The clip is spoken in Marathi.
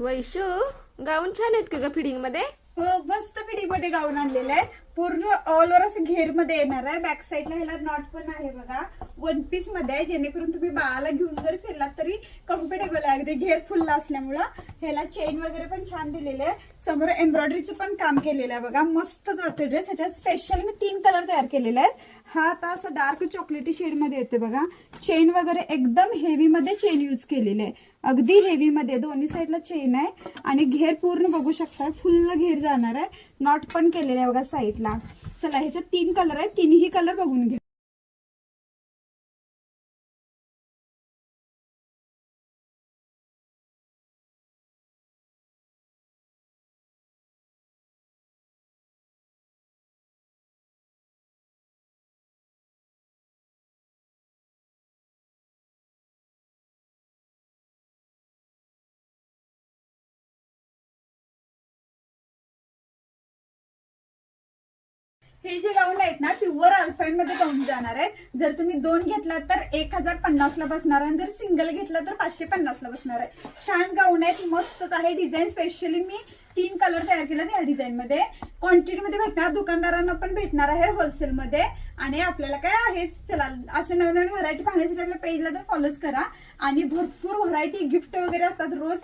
वैशू, गाऊन छान आहेत का ग फिडिंग मध्ये? हो, मस्त फिटिंग मध्ये गाऊन आणलेलं आहे. पूर्ण ऑल ओव्हर असं घेर मध्ये येणार आहे. बॅक साईडला ह्याला नॉट पण आहे बघा. वन पीस मध्ये आहे, जेणेकरून तुम्ही बाळाला घेऊन जर फिरलात तरी कम्फर्टेबल आहे. अगदी घेर फुल असल्यामुळं ह्याला चेन वगैरे पण छान दिलेले आहे. समोर एम्ब्रॉयडरीचं पण काम केलेलं आहे बघा. मस्त वाटतं ड्रेस. ह्याच्यात स्पेशल मी 3 कलर तयार केलेले आहेत. हा आता असं डार्क चॉकलेटी शेड मध्ये येते बघा. चेन वगैरे एकदम हेवी मध्ये चेन यूज केलेले आहे. अगदी हेवी मध्ये दोन्ही साईडला चेन आहे आणि घेर पूर्ण बघू शकता, फुल घेर जाणार आहे. नॉट पण केलेले आहे बघा साईडला. चला, ह्याच्यात 3 कलर आहेत, तिन्ही कलर बघून घ्या. हे जे गाऊन आहेत ना, प्युअर अल्फाईन मध्ये गाऊन जाणार आहेत. जर तुम्ही 2 घेतला तर 1050 ला बसणार आहे, जर सिंगल घेतला तर 550 ला बसणार आहे. छान गाऊन आहेत, मस्तच आहे. डिझाईन स्पेशली मी 3 कलर तयार केले या डिझाईन मध्ये. क्वांटिटी मध्ये भेटणार, दुकानदारांना पण भेटणार आहे होलसेल मध्ये. आणि आपल्याला काय आहे, चला अशा नवीन नवीन व्हरायटी पाहण्यासाठी आपल्या पेजला तर फॉलोच करा. आणि भरपूर व्हरायटी गिफ्ट वगैरे असतात रोज.